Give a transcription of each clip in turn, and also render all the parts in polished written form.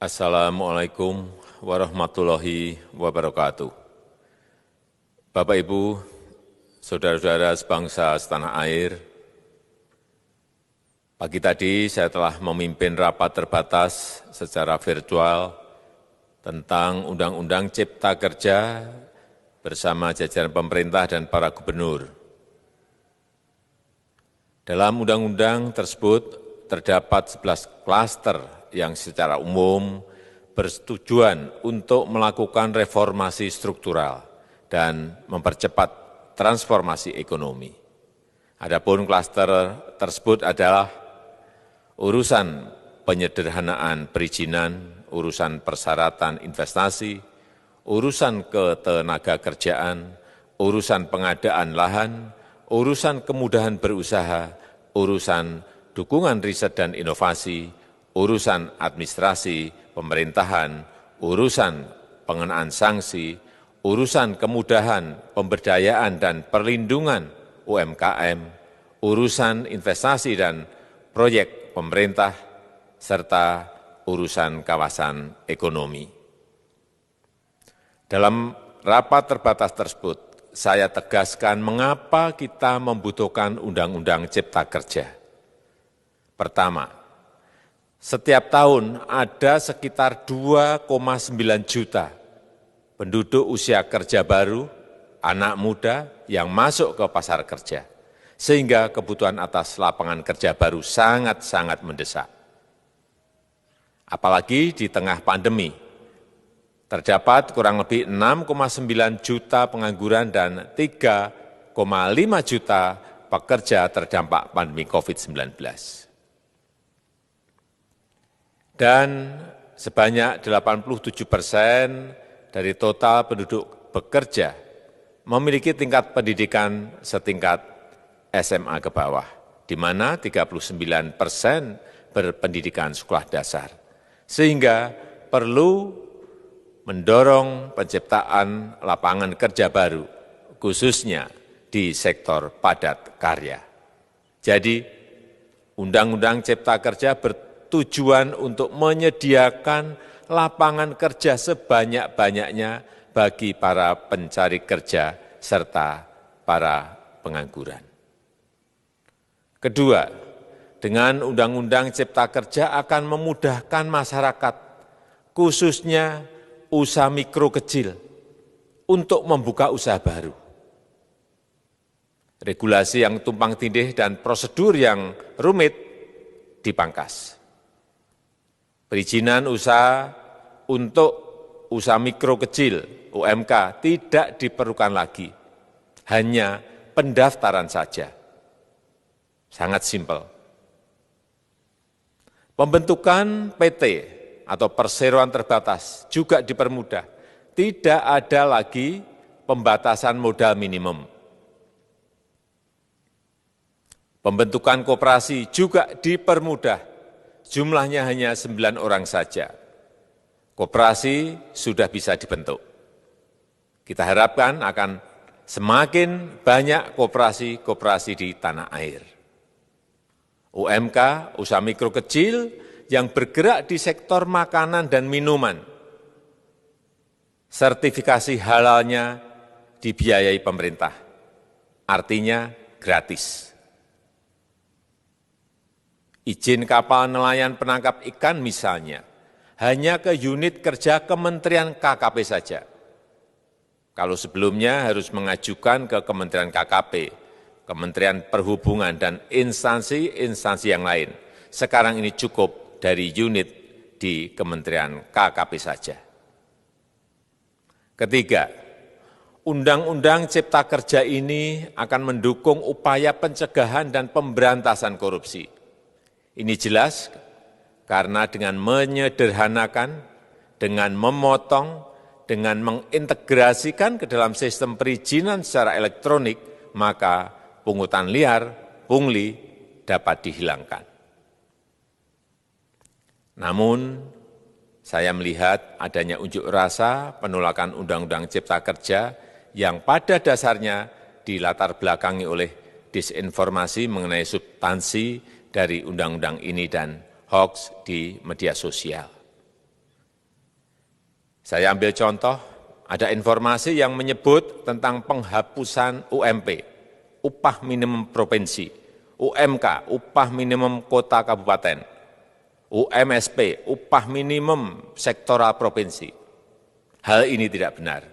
Assalamualaikum warahmatullahi wabarakatuh. Bapak, Ibu, saudara-saudara sebangsa setanah air, pagi tadi saya telah memimpin rapat terbatas secara virtual tentang Undang-Undang Cipta Kerja bersama jajaran pemerintah dan para gubernur. Dalam undang-undang tersebut terdapat 11 klaster yang secara umum bertujuan untuk melakukan reformasi struktural dan mempercepat transformasi ekonomi. Adapun klaster tersebut adalah urusan penyederhanaan perizinan, urusan persyaratan investasi, urusan ketenagakerjaan, urusan pengadaan lahan, urusan kemudahan berusaha, urusan dukungan riset dan inovasi, urusan administrasi pemerintahan, urusan pengenaan sanksi, urusan kemudahan pemberdayaan dan perlindungan UMKM, urusan investasi dan proyek pemerintah, serta urusan kawasan ekonomi. Dalam rapat terbatas tersebut, saya tegaskan mengapa kita membutuhkan Undang-Undang Cipta Kerja. Pertama, setiap tahun ada sekitar 2,9 juta penduduk usia kerja baru, anak muda yang masuk ke pasar kerja, sehingga kebutuhan atas lapangan kerja baru sangat-sangat mendesak. Apalagi di tengah pandemi, terdapat kurang lebih 6,9 juta pengangguran dan 3,5 juta pekerja terdampak pandemi COVID-19. Dan sebanyak 87% dari total penduduk bekerja memiliki tingkat pendidikan setingkat SMA ke bawah, di mana 39% berpendidikan sekolah dasar. Sehingga perlu mendorong penciptaan lapangan kerja baru, khususnya di sektor padat karya. Jadi, Undang-Undang Cipta Kerja bertujuan untuk menyediakan lapangan kerja sebanyak-banyaknya bagi para pencari kerja serta para pengangguran. Kedua, dengan Undang-Undang Cipta Kerja akan memudahkan masyarakat, khususnya usaha mikro kecil, untuk membuka usaha baru. Regulasi yang tumpang tindih dan prosedur yang rumit dipangkas. Perizinan usaha untuk usaha mikro kecil (UMK) tidak diperlukan lagi, hanya pendaftaran saja. Sangat simpel. Pembentukan PT atau perseroan terbatas juga dipermudah. Tidak ada lagi pembatasan modal minimum. Pembentukan koperasi juga dipermudah. Jumlahnya hanya 9 orang saja. Koperasi sudah bisa dibentuk. Kita harapkan akan semakin banyak koperasi-koperasi di tanah air. UMK, usaha mikro kecil yang bergerak di sektor makanan dan minuman. Sertifikasi halalnya dibiayai pemerintah, artinya gratis. Izin kapal nelayan penangkap ikan misalnya, hanya ke unit kerja Kementerian KKP saja. Kalau sebelumnya harus mengajukan ke Kementerian KKP, Kementerian Perhubungan, dan instansi-instansi yang lain. Sekarang ini cukup dari unit di Kementerian KKP saja. Ketiga, Undang-Undang Cipta Kerja ini akan mendukung upaya pencegahan dan pemberantasan korupsi. Ini jelas karena dengan menyederhanakan, dengan memotong, dengan mengintegrasikan ke dalam sistem perizinan secara elektronik, maka pungutan liar, pungli dapat dihilangkan. Namun, saya melihat adanya unjuk rasa penolakan Undang-Undang Cipta Kerja yang pada dasarnya dilatar belakangi oleh disinformasi mengenai substansi dari undang-undang ini dan hoax di media sosial. Saya ambil contoh, ada informasi yang menyebut tentang penghapusan UMP, upah minimum provinsi, UMK, upah minimum kota kabupaten, UMSP, upah minimum sektoral provinsi. Hal ini tidak benar,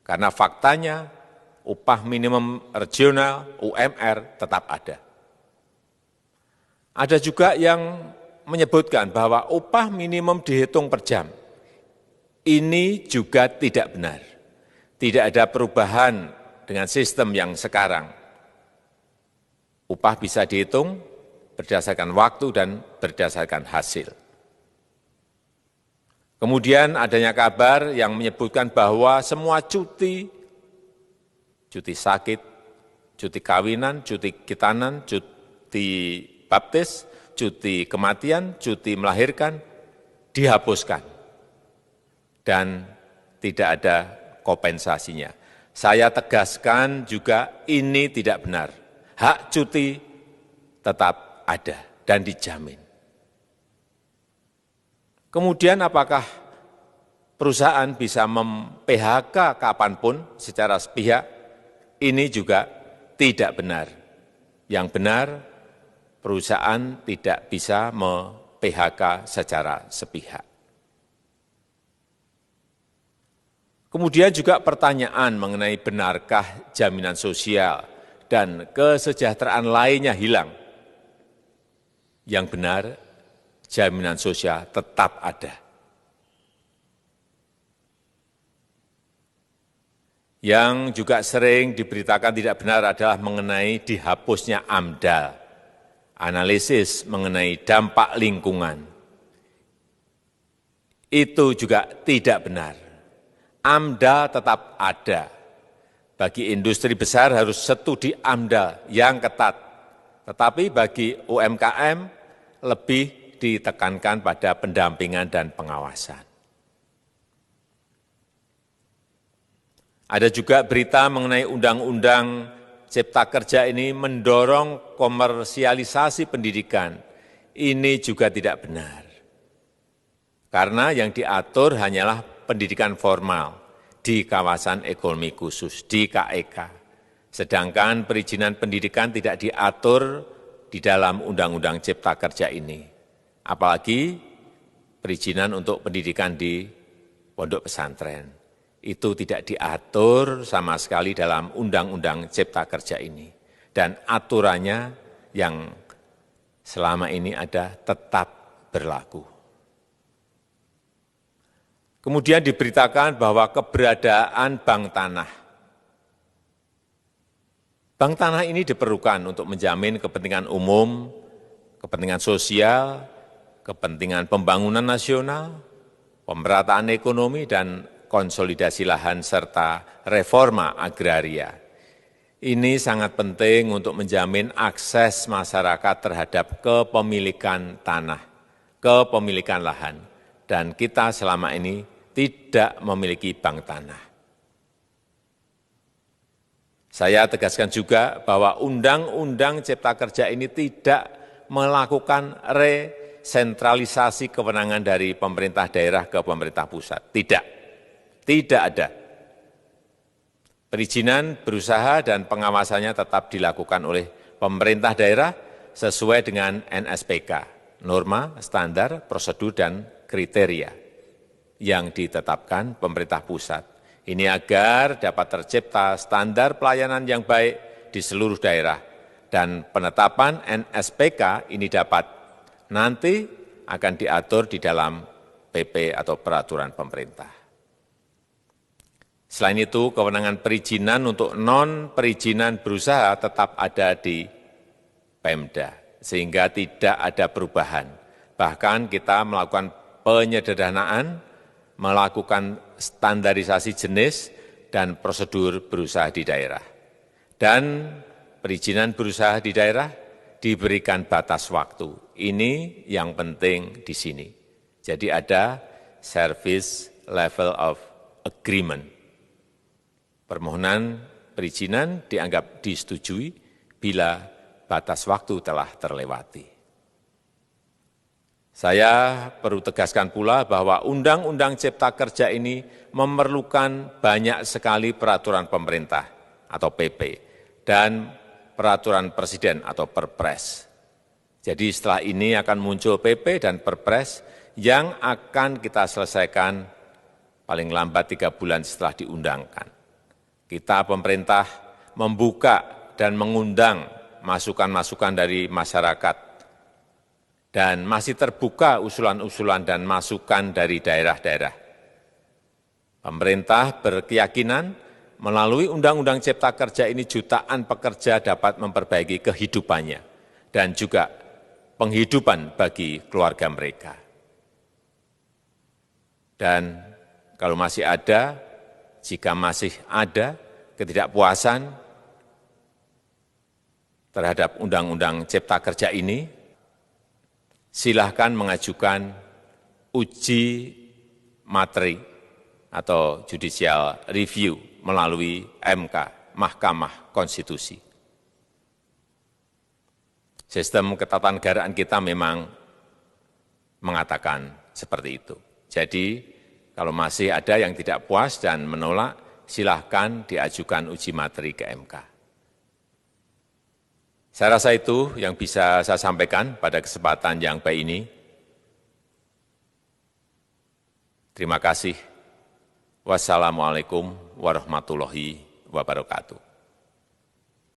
karena faktanya upah minimum regional, UMR, tetap ada. Ada juga yang menyebutkan bahwa upah minimum dihitung per jam. Ini juga tidak benar. Tidak ada perubahan dengan sistem yang sekarang. Upah bisa dihitung berdasarkan waktu dan berdasarkan hasil. Kemudian adanya kabar yang menyebutkan bahwa semua cuti sakit, cuti kawinan, cuti khitanan, cuti baptis, cuti kematian, cuti melahirkan, dihapuskan. Dan tidak ada kompensasinya. Saya tegaskan juga ini tidak benar. Hak cuti tetap ada dan dijamin. Kemudian apakah perusahaan bisa mem-PHK kapanpun secara sepihak? Ini juga tidak benar. Yang benar, perusahaan tidak bisa me-PHK secara sepihak. Kemudian juga pertanyaan mengenai benarkah jaminan sosial dan kesejahteraan lainnya hilang. Yang benar, jaminan sosial tetap ada. Yang juga sering diberitakan tidak benar adalah mengenai dihapusnya AMDAL, analisis mengenai dampak lingkungan. Itu juga tidak benar. AMDAL tetap ada. Bagi industri besar harus studi AMDAL yang ketat. Tetapi bagi UMKM lebih ditekankan pada pendampingan dan pengawasan. Ada juga berita mengenai Undang-Undang Cipta Kerja ini mendorong komersialisasi pendidikan. Ini juga tidak benar. Karena yang diatur hanyalah pendidikan formal di kawasan ekonomi khusus, di KEK. Sedangkan perizinan pendidikan tidak diatur di dalam Undang-Undang Cipta Kerja ini. Apalagi perizinan untuk pendidikan di pondok pesantren. Itu tidak diatur sama sekali dalam Undang-Undang Cipta Kerja ini. Dan aturannya yang selama ini ada tetap berlaku. Kemudian diberitakan bahwa keberadaan bank tanah. Bank tanah ini diperlukan untuk menjamin kepentingan umum, kepentingan sosial, kepentingan pembangunan nasional, pemerataan ekonomi, dan konsolidasi lahan serta reforma agraria. Ini sangat penting untuk menjamin akses masyarakat terhadap kepemilikan tanah, kepemilikan lahan. Dan kita selama ini tidak memiliki bank tanah. Saya tegaskan juga bahwa Undang-Undang Cipta Kerja ini tidak melakukan resentralisasi kewenangan dari pemerintah daerah ke pemerintah pusat. Tidak ada. Perizinan berusaha dan pengawasannya tetap dilakukan oleh pemerintah daerah sesuai dengan NSPK, norma, standar, prosedur, dan kriteria yang ditetapkan pemerintah pusat. Ini agar dapat tercipta standar pelayanan yang baik di seluruh daerah. Dan penetapan NSPK ini dapat nanti akan diatur di dalam PP atau peraturan pemerintah. Selain itu, kewenangan perizinan untuk non-perizinan berusaha tetap ada di Pemda, sehingga tidak ada perubahan. Bahkan kita melakukan penyederhanaan, melakukan standarisasi jenis dan prosedur berusaha di daerah. Dan perizinan berusaha di daerah diberikan batas waktu. Ini yang penting di sini. Jadi ada service level of agreement. Permohonan perizinan dianggap disetujui bila batas waktu telah terlewati. Saya perlu tegaskan pula bahwa Undang-Undang Cipta Kerja ini memerlukan banyak sekali peraturan pemerintah atau PP dan peraturan presiden atau Perpres. Jadi setelah ini akan muncul PP dan Perpres yang akan kita selesaikan paling lambat 3 bulan setelah diundangkan. Kita pemerintah membuka dan mengundang masukan-masukan dari masyarakat dan masih terbuka usulan-usulan dan masukan dari daerah-daerah. Pemerintah berkeyakinan melalui Undang-Undang Cipta Kerja ini jutaan pekerja dapat memperbaiki kehidupannya dan juga penghidupan bagi keluarga mereka. Dan kalau masih ada, jika masih ada ketidakpuasan terhadap Undang-Undang Cipta Kerja ini, silahkan mengajukan uji materi atau judicial review melalui MK, Mahkamah Konstitusi. Sistem ketatanegaraan kita memang mengatakan seperti itu. Jadi, kalau masih ada yang tidak puas dan menolak, silahkan diajukan uji materi ke MK. Saya rasa itu yang bisa saya sampaikan pada kesempatan yang baik ini. Terima kasih. Wassalamualaikum warahmatullahi wabarakatuh.